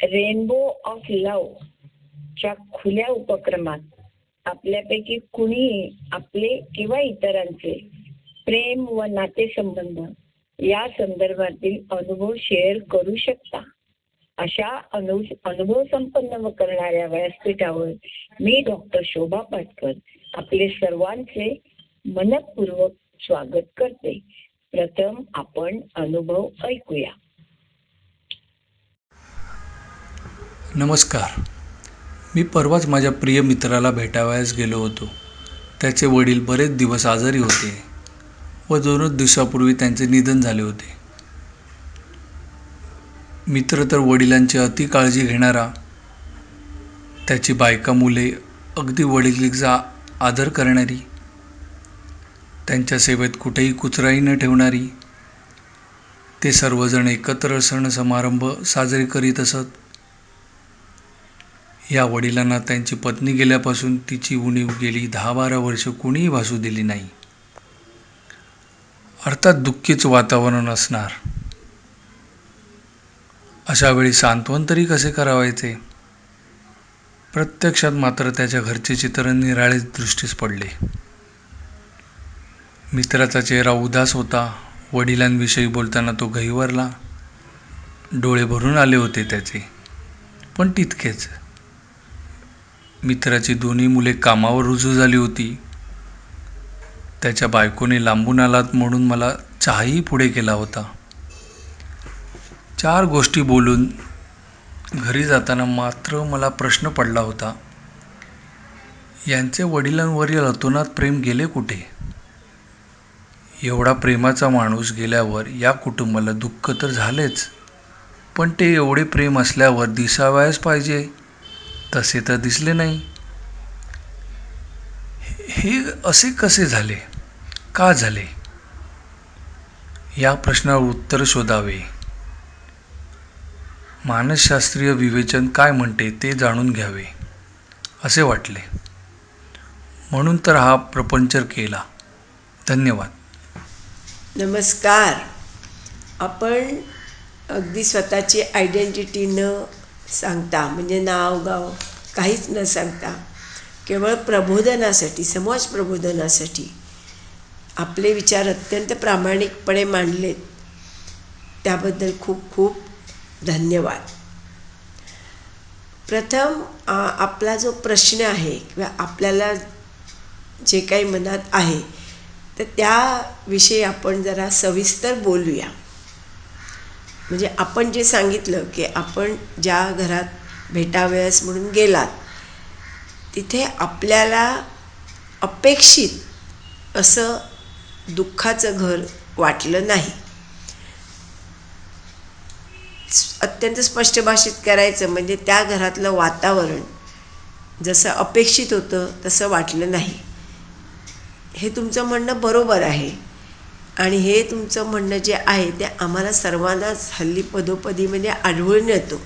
Rainbow of love च्या खुल्या उपक्रमात आपल्यापैकी कुणीही आपले किंवा इतरांचे प्रेम व नातेसंबंध या संदर्भातील अनुभव शेअर करू शकता. अशा अनुभव संपन्न करणाऱ्या व्यासपीठावर मी डॉक्टर शोभा पाटकर आपले सर्वांचे मनपूर्वक स्वागत करते. प्रथम आपण अनुभव ऐकूया. नमस्कार. मी परवाच माझ्या प्रिय मित्राला भेटावयास गेलो होतो. त्याचे वडील बरेच दिवस आजारी होते व 2 दिवसापूर्वी त्यांचे निधन झाले होते. मित्र तर वडिलांची अति काळजी घेणारा, त्याची बायका मुले अगदी वडिलांचा आदर करणारी, त्यांच्या सेवेत कुठेही कुचराई न ठेवणारी. ते सर्वजण एकत्र सण समारंभ साजरे करीत असत. या वडिलांना त्यांची पत्नी गेल्यापासून तिची उणीव गेली 10-12 वर्ष कोणीही भासू दिली नाही. अर्थात दुःखीच वातावरण असणार. अशा वेळी सांत्वन तरी कसे करावायचे? प्रत्यक्षात मात्र त्याच्या घरचे चित्र निराळेच दृष्टीस पडले. मित्राचा चेहरा उदास होता. वडिलांविषयी बोलताना तो गहिवरला. डोळे भरून आले होते त्याचे, पण तितकेच. मित्राची 2 मुले कामावर रुजू झाली होती. त्याच्या बायकोने लांबून आलात म्हणून मला चहाही पुढे केला होता. 4 गोष्टी बोलून घरी जाताना मात्र मला प्रश्न पडला होता, यांचे वडिलांवरील अतोनात प्रेम गेले कुठे? एवढा प्रेमाचा माणूस गेल्यावर या कुटुंबाला दुःख तर झालेच, पण ते एवढे प्रेम असल्यावर दिसावयास पाहिजे तसे तर दिसले नाही. हे असे कसे झाले? का झाले? या प्रश्नावर उत्तर शोधावे. मानसशास्त्रीय विवेचन काय म्हणते ते जाणून घ्यावे असे वाटले. म्हणून तर हा प्रपंच केला. धन्यवाद. नमस्कार. आपण अगदी स्वतःची आयडेंटिटी न सांगता, म्हणजे नाव गाव काहीच न सांगता, केवळ प्रबोधनासाठी, समाज प्रबोधनासाठी आपले विचार अत्यंत प्रामाणिकपणे मांडलेत, त्याबद्दल खूप खूप धन्यवाद. प्रथम आपला जो प्रश्न आहे किंवा आपल्याला जे काही मनात आहे तर त्याविषयी आपण जरा सविस्तर बोलूया. म्हणजे आपण जे सांगितलं की आपण ज्या घरात भेटावयास म्हणून गेलात तिथे आपल्याला अपेक्षित असं दुःखाचं घर वाटलं नाही. अत्यंत स्पष्ट भाषेत करायचं म्हणजे त्या घरातलं वातावरण जसं अपेक्षित होतं तसं वाटलं नाही. हे तुमचं म्हणणं बरोबर आहे आणि हे तुमचं म्हणणं जे आहे ते आम्हाला सर्वांनाच हल्ली पदोपदी म्हणजे आढळून येतो.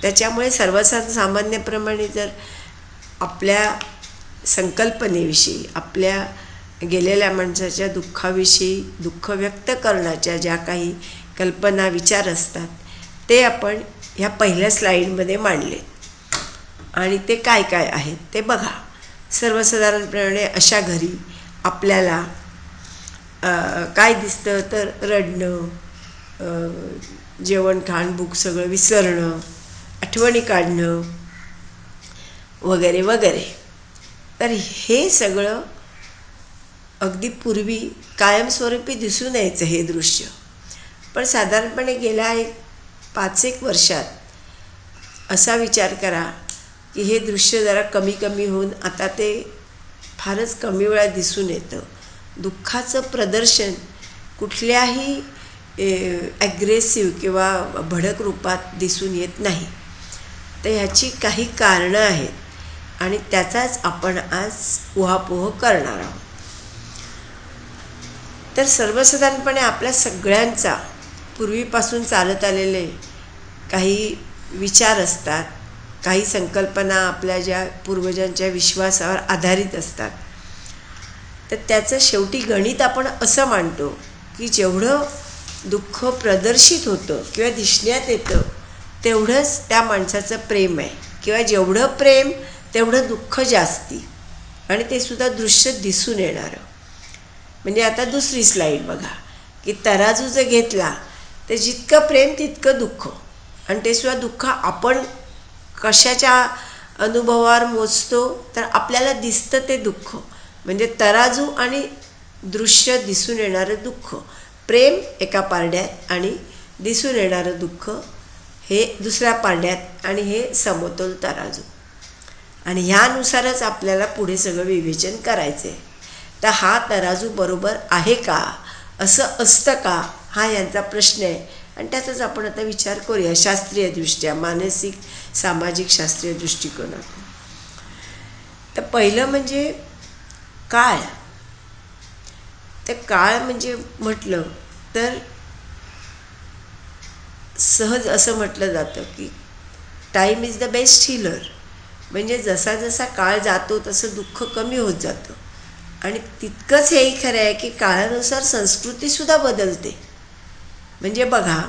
त्याच्यामुळे सर्वसामान्यप्रमाणे जर आपल्या संकल्पनेविषयी, आपल्या गेलेल्या माणसाच्या दुःखाविषयी, दुःख व्यक्त करण्याच्या ज्या काही कल्पना, विचार असतात ते आपण ह्या पहिल्या स्लाईडमध्ये मांडले आणि ते काय काय आहेत ते बघा. सर्वसाधारणपणे अशा घरी आपल्याला काय दिसतं तर रडणं, जेवण खाण भूक सगळं विसरणं, आठवणी काढणं वगैरे वगैरे. तर हे सगळं अगदी पूर्वी कायमस्वरूपी दिसून यायचं हे दृश्य. पण साधारणपणे गेल्या 5-1 वर्षात असा विचार करा की हे दृश्य जरा कमी कमी होऊन आता ते फारच कमी वेळा दिसून येतं. दुःखाचं प्रदर्शन कुठल्याही ॲग्रेसिव्ह किंवा भडक रूपात दिसून येत नाही. तर ह्याची काही कारणं आहेत आणि त्याचाच आपण आज उहापोह करणार आहोत. तर सर्वसाधारणपणे आपल्या सगळ्यांचा पूर्वीपासून चालत आलेले काही विचार असतात, काही संकल्पना आपल्या ज्या पूर्वजांच्या विश्वासावर आधारित असतात. तर त्याचं शेवटी गणित आपण असं मांडतो की जेवढं दुःख प्रदर्शित होतं किंवा दिसण्यात येतं तेवढंच त्या माणसाचं प्रेम आहे, किंवा जेवढं प्रेम तेवढं दुःख जास्ती, आणि ते सुद्धा दृश्य दिसून येणारं. म्हणजे आता दुसरी स्लाईड बघा, की तराजू जर घेतला तर जितकं प्रेम तितकं दुःख, आणि ते सुद्धा दुःख आपण कशाच्या अनुभवावर मोजतो तर आपल्याला दिसतं ते दुःख. म्हणजे तराजू आणि दृश्य दिसून येणारं दुःख, प्रेम एका पारड्यात आणि दिसून येणारं दुःख हे दुसऱ्या पारड्यात, आणि हे समतोल तराजू. आणि ह्यानुसारच आपल्याला पुढे सगळं विवेचन करायचं आहे. तर हा तराजू बरोबर आहे का, असं असतं का, हा यांचा प्रश्न आहे. आणि त्याचाच आपण आता विचार करूया शास्त्रीयदृष्ट्या, मानसिक सामाजिक शास्त्रीय दृष्टिकोनातून. तर पहिलं म्हणजे काळ. तर काळ म्हणजे म्हटलं तर सहज असं म्हटलं जातं की time is the best healer. म्हणजे जसा जसा काळ जातो तसं दुःख कमी होत जातं. आणि तितकंच हेही खरं आहे की काळानुसार संस्कृतीसुद्धा बदलते. म्हणजे बघा,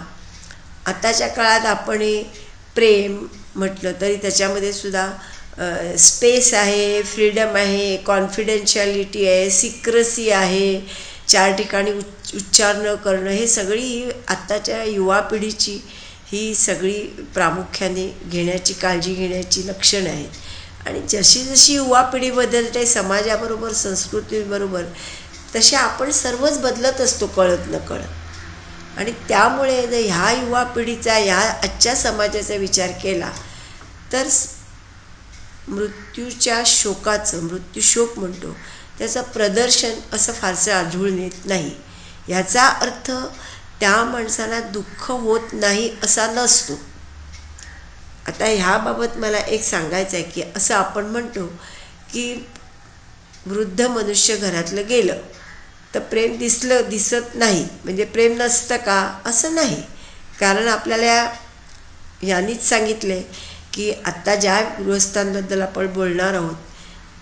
आताच्या काळात आपण प्रेम म्हटलं तरी त्याच्यामध्ये सुद्धा स्पेस आहे, फ्रीडम आहे, कॉन्फिडेन्शियालिटी आहे, सिक्रेसी आहे, 4 ठिकाणी उच्चार न करणं, हे सगळी ही आत्ताच्या युवा पिढीची ही सगळी प्रामुख्याने घेण्याची, काळजी घेण्याची लक्षणं आहेत. आणि जशी जशी युवा पिढी बदलते समाजाबरोबर, संस्कृतीबरोबर, तसे आपण सर्वच बदलत असतो कळत नकळत. आणि त्यामुळे जर ह्या युवा पिढीचा, ह्या आजच्या समाजाचा विचार केला तर मृत्यूच्या शोकाचं, मृत्यूशोक म्हणतो त्याचं प्रदर्शन असं फारसं आढळून येत नाही. याचा अर्थ त्या माणसाला दुःख होत नाही असा नसतो. आता ह्याबाबत मला एक सांगायचं आहे की असं आपण म्हणतो की वृद्ध मनुष्य घरातलं गेलं तर प्रेम दिसत नाही, म्हणजे प्रेम नसतं का, असं नाही. कारण आपल्याला यांनीच सांगितले की आत्ता ज्या गृहस्थांबद्दल आपण बोलणार आहोत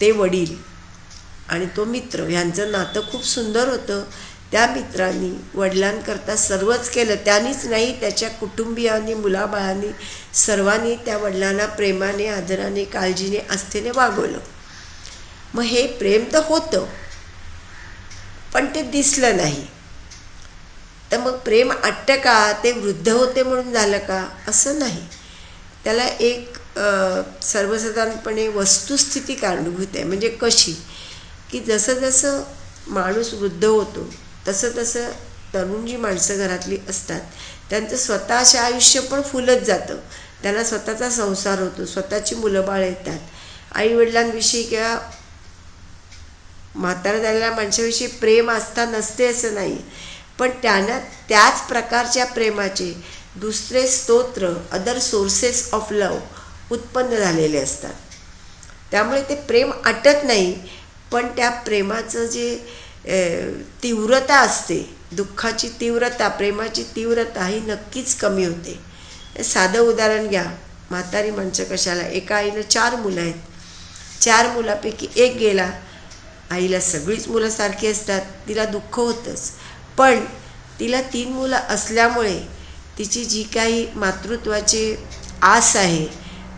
ते वडील आणि तो मित्र यांचं नातं खूप सुंदर होतं. त्या मित्रांनी वडिलांकरता सर्वच केलं. त्यांनीच नाही, त्याच्या कुटुंबियांनी, मुलाबाळांनी, सर्वांनी त्या वडिलांना प्रेमाने, आदराने, काळजीने, आस्थेने वागवलं. मग हे प्रेम तर होतं, पण ते दिसलं नाही. तर मग प्रेम आटतं का, ते वृद्ध होते म्हणून झालं का, असं नाही. त्याला एक सर्वसाधारणपणे वस्तुस्थिती कारणीभूत आहे. म्हणजे कशी, की जसं जसं माणूस वृद्ध होतो तसं तसं तरुण जी माणसं घरातली असतात त्यांचं स्वतःचं आयुष्य पण फुलत जातं. त्यांना स्वतःचा संसार होतो, स्वतःची मुलं बाळ येतात. आईवडिलांविषयी किंवा म्हातारा झालेल्या माणसाविषयी प्रेम आस्था नसते असं नाही, पण त्यांना त्याच प्रकारच्या प्रेमाचे दुसरे स्तोत्र, अदर सोर्सेस ऑफ लव उत्पन्न झालेले असतात. त्यामुळे ते प्रेम आटत नाही, पण त्या प्रेमाचं जे तीव्रता असते, दुःखाची तीव्रता, प्रेमाची तीव्रता ही नक्कीच कमी होते. साधं उदाहरण घ्या, म्हातारी माणसं कशाला, एका आईनं 4 मुलं आहेत, 4 मुलापैकी एक गेला. आईला सगळीच मुलं सारखी असतात, तिला दुःख होतंच. पण तिला 3 मुलं असल्यामुळे तिची जी काही मातृत्वाची आस आहे,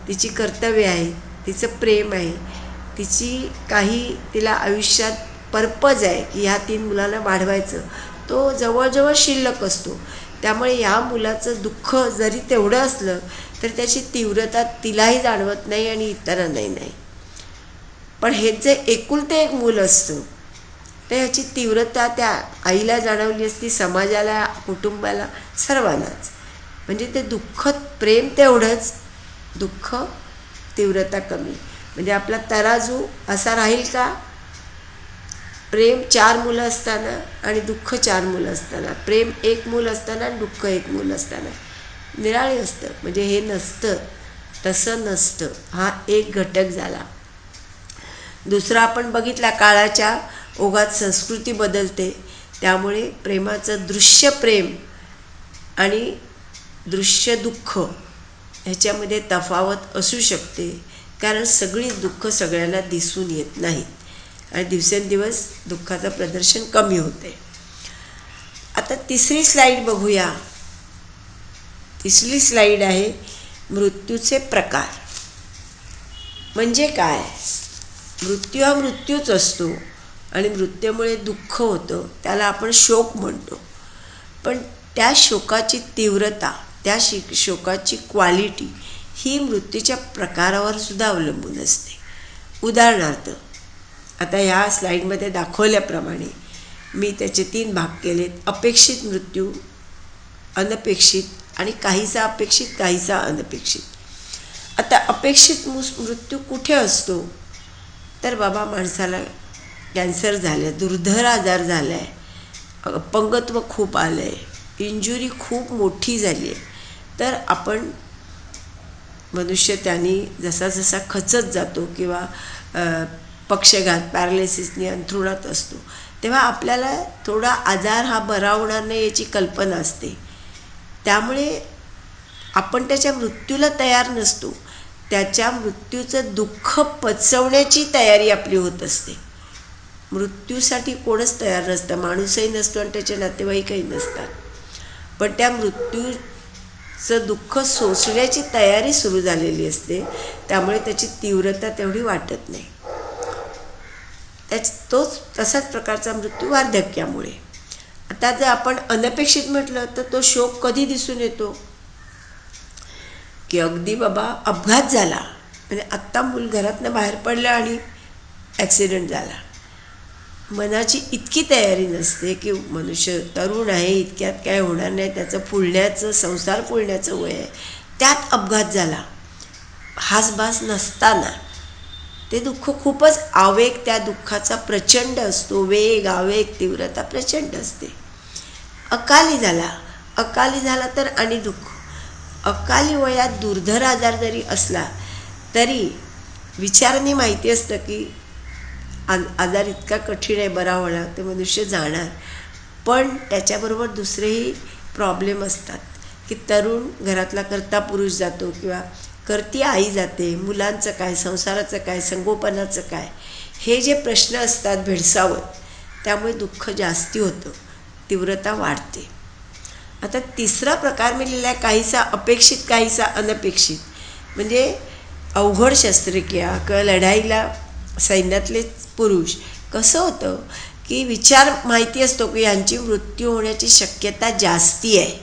तिची कर्तव्य आहे, तिचं प्रेम आहे, तिची काही तिला आयुष्यात पर्पज आहे की ह्या 3 मुलांना वाढवायचं, तो जवळजवळ शिल्लक असतो. त्यामुळे या मुलाचं दुःख जरी तेवढं असलं तर त्याची तीव्रता तिलाही जाणवत नाही आणि इतरांनाही नाही. पण हे जे एकुलते एक मूल असतं तर ह्याची तीव्रता त्या आईला जाणवली असती, समाजाला, कुटुंबाला, सर्वांनाच. म्हणजे ते दुःख, प्रेम तेवढंच, दुःख तीव्रता कमी. म्हणजे आपला तराजू असा राहील का, प्रेम 4 मुलं असताना आणि दुःख 4 मुलं असताना, प्रेम 1 मूल असताना आणि दुःख 1 मूल असताना निराळे असतं. म्हणजे हे नसतं, तसं नसतं. हा एक घटक झाला. दुसरा आपण बघितला, काळाच्या ओघात संस्कृती बदलते, त्यामुळे प्रेमाचं दृश्य प्रेम आणि दृश्य दुःख ह्याच्यामध्ये तफावत असू शकते. कारण सगळी दुःख सगळ्यांना दिसून येत नाहीत आणि दिवसेंदिवस दुःखाचं प्रदर्शन कमी होते. आता तिसरी स्लाईड बघूया. तिसरी स्लाईड आहे मृत्यूचे प्रकार म्हणजे काय? मृत्यू हा मृत्यूच असतो आणि मृत्यूमुळे दुःख होतं, त्याला आपण शोक म्हणतो. पण त्या शोकाची तीव्रता, त्या शोकाची क्वालिटी ही मृत्यूच्या प्रकारावर सुद्धा अवलंबून असते. उदाहरणार्थ, आता ह्या स्लाईडमध्ये दाखवल्याप्रमाणे मी त्याचे 3 भाग केलेत: अपेक्षित मृत्यू, अनपेक्षित आणि काहीसा अपेक्षित, काहीसा अनपेक्षित. आता अपेक्षित मृत्यू कुठे असतो? तर बाबा, माणसाला कॅन्सर झालं, दुर्धर आजार झाला आहे, अपंगत्व खूप आलं आहे, इंजुरी खूप मोठी झाली आहे, तर आपण मनुष्य त्यांनी जसा जसा खचत जातो किंवा पक्षघात, पॅरालिसिसने अंथरुणात असतो, तेव्हा आपल्याला थोडा आजार हा बरा होणार नाही याची कल्पना असते. त्यामुळे आपण त्याच्या मृत्यूला तयार नसतो. त्याच्या मृत्यूचं दुःख पचवण्याची तयारी आपली होत असते. मृत्यूसाठी कोणच तयार नसतं, माणूसही नसतो आणि त्याचे नातेवाईकही नसतात. पण त्या मृत्यूचं दुःख सोसण्याची तयारी सुरू झालेली असते, त्यामुळे त्याची तीव्रता तेवढी वाटत नाही. तोच तसाच प्रकारचा मृत्यू वार्धक्यामुळे. आता जर आपण अनपेक्षित म्हटलं तर तो शोक कधी दिसून येतो की अगदी बाबा अपघात झाला, म्हणजे आत्ता मूल घरातनं बाहेर पडलं आणि ॲक्सिडेंट झाला. मनाची इतकी तयारी नसते की मनुष्य तरुण आहे, इतक्यात काय होणार नाही, त्याचं फुलण्याचं, संसार फुलण्याचं वय आहे, त्यात अपघात झाला. हासभास नसताना ते दुःख खूपच, आवेग त्या दुःखाचा प्रचंड असतो, वेग, आवेग, तीव्रता प्रचंड असते. अकाली झाला तर आणि दुःख. अकाली वयात दुर्धर आजार जरी असला तरी विचाराने माहिती असतं की आजार इतका कठीण आहे, बरा होणार, ते मनुष्य जाणार. पण त्याच्याबरोबर दुसरेही प्रॉब्लेम असतात की तरुण घरातला कर्ता पुरुष जातो किंवा करती आई जाते, मुलांचं काय, संसाराचं काय, संगोपनाचं काय, हे जे प्रश्न असतात भेडसावत, त्यामुळे दुःख जास्ती होतं, तीव्रता वाढते. आता तिसरा प्रकार मी लिहिला आहे काहीसा अपेक्षित, काहीसा अनपेक्षित. म्हणजे अवघड शस्त्रक्रिया किंवा लढाईला सैन्यातले पुरुष कसं होतं की विचार माहिती असतो की यांची मृत्यू होण्याची शक्यता जास्ती आहे.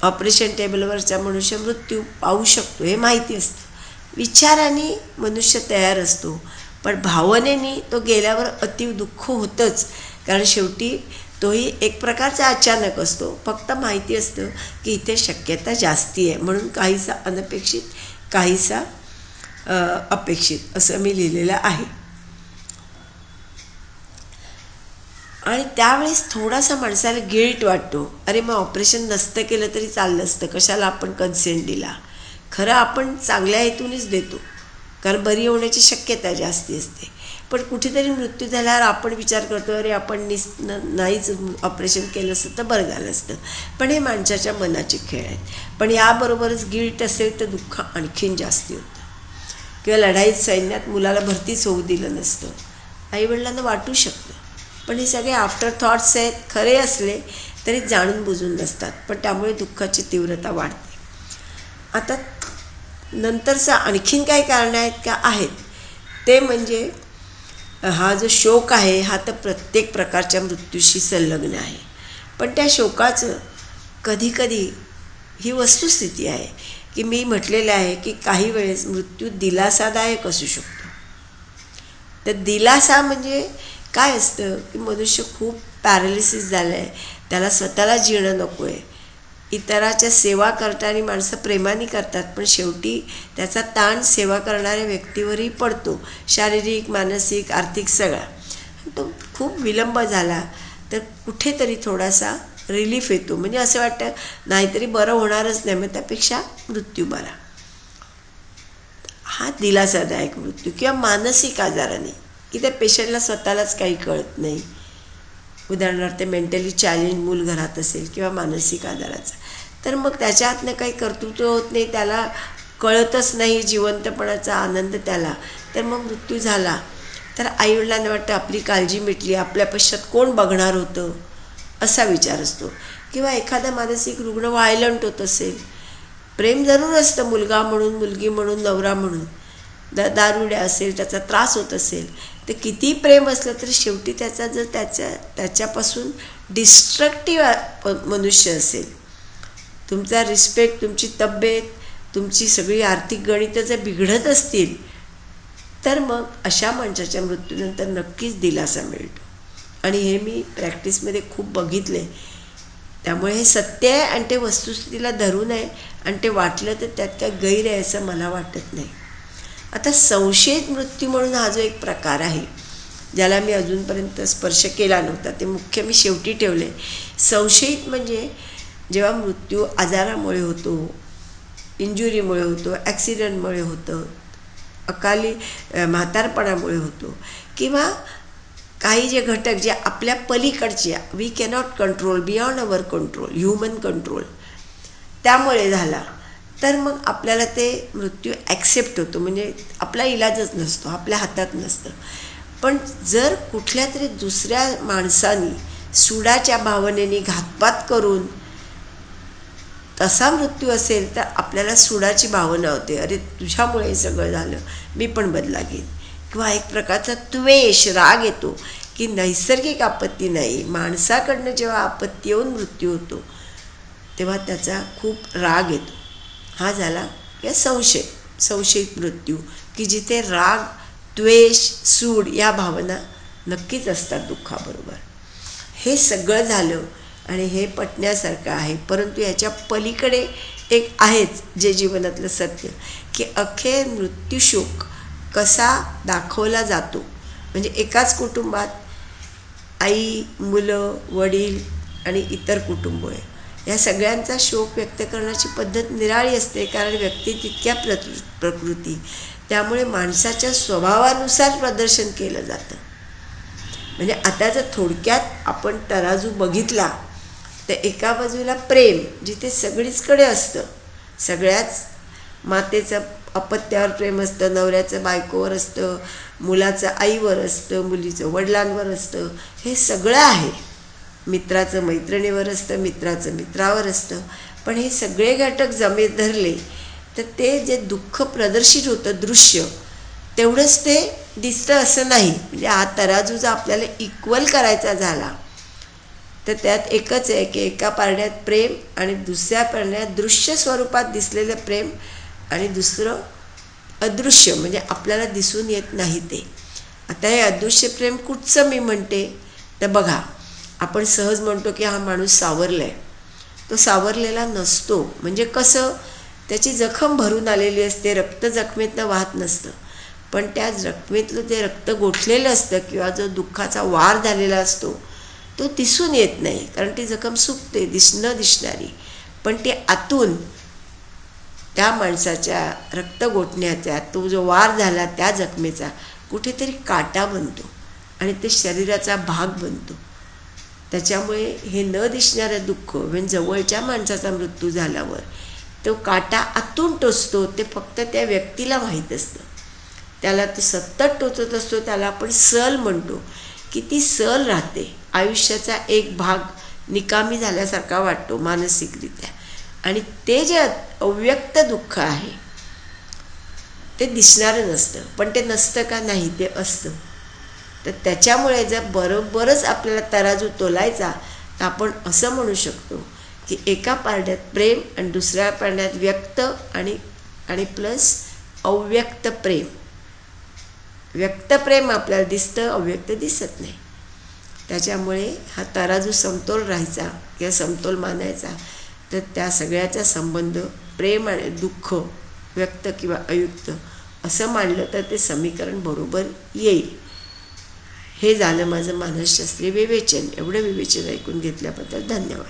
ऑपरेशन टेबलवरचा मनुष्य मृत्यू पाहू शकतो हे माहिती असतं. विचाराने मनुष्य तयार असतो, पण भावनेने तो गेल्यावर अतीव दुःख होतंच, कारण शेवटी तोही एक प्रकारचा अचानक असतो. फक्त माहिती असतं की इथे शक्यता जास्ती आहे, म्हणून काहीसा अनपेक्षित, काहीसा अपेक्षित असं मी लिहिलेलं आहे. आणि त्यावेळेस थोडासा माणसाला गिल्ट वाटतो, अरे मग ऑपरेशन नसतं केलं तरी चाललं असतं, कशाला आपण कन्सेंट दिला. खरं आपण चांगल्या हेतूनच देतो, कारण बरी होण्याची शक्यता जास्ती असते. पण कुठेतरी मृत्यू झाल्यावर आपण विचार करतो, अरे आपण नाहीच ऑपरेशन केलं असतं तर बरं झालं असतं. पण हे माणसाच्या मनाचे खेळ आहेत. पण याबरोबरच गिल्ट असेल तर दुःख आणखीन जास्ती होतं. किंवा लढाईत सैन्यात मुलाला भरतीच होऊ दिलं नसतं, आईवडिलांना वाटू शकतं. पण हे सगळे आफ्टर थॉट्स आहेत, खरे असले तरी जाणून बुजून नसतात, पण त्यामुळे दुःखाची तीव्रता वाढते. आता नंतरचं आणखीन काही कारणं आहेत का? आहेत. ते म्हणजे हा जो शोक आहे हा तर प्रत्येक प्रकारच्या मृत्यूशी संलग्न आहे. पण त्या शोकाचं कधीकधी ही वस्तुस्थिती आहे की मी म्हटलेलं आहे की काही वेळेस मृत्यू दिलासादायक असू शकतो. तर दिलासा म्हणजे काय असतं की मनुष्य खूप पॅरालिसिस झालं आहे, त्याला स्वतःला जीणं नको आहे. इतराच्या सेवा करताना माणसं प्रेमाने करतात, पण शेवटी त्याचा ताण सेवा करणाऱ्या व्यक्तीवरही पडतो, शारीरिक, मानसिक, आर्थिक सगळा. तो खूप विलंब झाला तर कुठेतरी थोडासा रिलीफ येतो, म्हणजे असं वाटतं नाहीतरी बरं होणारच नाही, मग त्यापेक्षा मृत्यू बरा. हा दिलासादायक मृत्यू. किंवा मानसिक आजाराने की त्या पेशंटला स्वतःलाच काही कळत नाही. उदाहरणार्थ मेंटली चॅलेंज मूल घरात असेल किंवा मानसिक आजाराचा, तर मग त्याच्या हातनं काही कर्तृत्व होत नाही, त्याला कळतच नाही जिवंतपणाचा आनंद त्याला. तर मग मृत्यू झाला तर आईवडिलांना वाटतं आपली काळजी मिटली, आपल्या पश्चात कोण बघणार होतं, असा विचार असतो. किंवा एखादा मानसिक रुग्ण व्हायलंट होत असेल, प्रेम जरूर असतं, मुलगा म्हणून, मुलगी म्हणून, नवरा म्हणून. दारुड्या असेल, त्याचा त्रास होत असेल, तर किती प्रेम असलं तरी शेवटी त्याचा जर त्याच्यापासून डिस्ट्रक्टिव्ह मनुष्य असेल, तुमचा रिस्पेक्ट, तुमची तब्येत, तुमची सगळी आर्थिक गणितं जर बिघडत असतील, तर मग अशा माणसाच्या मृत्यूनंतर नक्कीच दिलासा मिळतो. आणि हे मी प्रॅक्टिसमध्ये खूप बघितले. त्यामुळे हे सत्य आहे आणि ते वस्तुस्थितीला धरून आहे आणि ते वाटलं तर त्यात काय गैर आहे असं मला वाटत नाही. आता संशयित मृत्यू म्हणून हा जो एक प्रकार आहे, ज्याला मी अजूनपर्यंत स्पर्श केला नव्हता, ते मुख्य मी शेवटी ठेवले. संशयित म्हणजे जेव्हा मृत्यू आजारामुळे होतो, इंजुरीमुळे होतो, ॲक्सिडेंटमुळे होतं, अकाली म्हातारपणामुळे होतो, किंवा काही जे घटक जे आपल्या पलीकडचे, we cannot control, beyond our control, human control, त्यामुळे झाला, तर मग आपल्याला ते मृत्यू ॲक्सेप्ट होतो. म्हणजे आपला इलाजच नसतो, आपल्या हातात नसतं. पण जर कुठल्या तरी दुसऱ्या माणसाने सुडाच्या भावनेने घातपात करून तसा मृत्यू असेल, तर आपल्याला सुडाची भावना होते, अरे तुझ्यामुळे हे सगळं झालं, मी पण बदला घेईन. किंवा एक प्रकारचा द्वेष, राग येतो की नैसर्गिक आपत्ती नाही, माणसाकडनं जेव्हा आपत्ती येऊन मृत्यू होतो तेव्हा त्याचा खूप राग येतो. हा झाला या संशयित मृत्यू, की जिथे राग, द्वेष, सूड या भावना नक्कीच असतात दुःखाबरोबर. हे सगळं झालं आणि हे पटण्यासारखं आहे. परंतु याच्या पलीकडे एक आहेच जे जीवनातलं सत्य, की अखेर मृत्यूशोक कसा दाखवला जातो. म्हणजे एकाच कुटुंबात आई, मुलं, वडील आणि इतर कुटुंब आहे, या सगळ्यांचा शोक व्यक्त करण्याची पद्धत निराळी असते, कारण व्यक्ती तितक्या प्रकृती, त्यामुळे माणसाच्या स्वभावानुसार प्रदर्शन केलं जातं. म्हणजे आता जर थोडक्यात आपण तराजू बघितला तर एका बाजूला प्रेम जिथे सगळीचकडे असतं, सगळ्याच मातेचं अपत्यावर प्रेम असतं, नवऱ्याचं बायकोवर असतं, मुलाचं आईवर असतं, मुलीचं वडिलांवर असतं, हे सगळं आहे. मित्राचं मैत्रिणीवर असतं, मित्राचं मित्रावर असतं. पण हे सगळे घटक जमे धरले तर ते जे दुःख प्रदर्शित होतं, दृश्य, तेवढंच ते दिसतं असं नाही. म्हणजे हा तराजू जर आपल्याला इक्वल करायचा झाला तर त्यात एकच आहे की एका पारड्यात प्रेम आणि दुसऱ्या पारड्यात दृश्य स्वरूपात दिसलेलं प्रेम आणि दुसरं अदृश्य, म्हणजे आपल्याला दिसून येत नाही ते. आता हे अदृश्य प्रेम कुठचं मी म्हणते तर बघा, आपण सहज म्हणतो की हा माणूस सावरला आहे. तो सावरलेला नसतो. म्हणजे कसं, त्याची जखम भरून आलेली असते, रक्त जखमेतनं वाहत नसतं, पण त्या जखमेतलं ते रक्त गोठलेलं असतं किंवा जो दुःखाचा वार झालेला असतो तो दिसून येत नाही, कारण ती जखम सुकते, दिसणारी. पण ती आतून त्या माणसाच्या रक्त गोठण्याचा, तो जो वार झाला त्या जखमेचा कुठेतरी काटा बनतो आणि ते शरीराचा भाग बनतो. त्याच्यामुळे हे न दिसणारं दुःख, म्हणजे जवळच्या माणसाचा मृत्यू झाल्यावर तो काटा आतून टोचतो, ते फक्त त्या व्यक्तीला माहीत असतं. त्याला तो सतत टोचत असतो, त्याला आपण सल म्हणतो, की ती सल राहते. आयुष्याचा एक भाग निकामी झाल्यासारखा वाटतो मानसिकरित्या. आणि ते जे अव्यक्त दुःख आहे ते दिसणारं नसतं. पण ते नसतं का नाही, ते असतं. तर त्याच्यामुळे जर बरोबरच आपल्याला तराजू तोलायचा तर आपण असं म्हणू शकतो की एका पारड्यात प्रेम आणि दुसऱ्या पारड्यात व्यक्त आणि प्लस अव्यक्त प्रेम. व्यक्त प्रेम आपल्याला दिसतं, अव्यक्त दिसत नाही. त्याच्यामुळे हा तराजू समतोल राहायचा किंवा समतोल मानायचा तर त्या सगळ्याचा संबंध प्रेम आणि दुःख, व्यक्त किंवा अयुक्त असं मानलं तर ते समीकरण बरोबर येईल. हे झालं माझं मानसशास्त्रीय विवेचन. एवढं विवेचन ऐकून घेतल्याबद्दल धन्यवाद.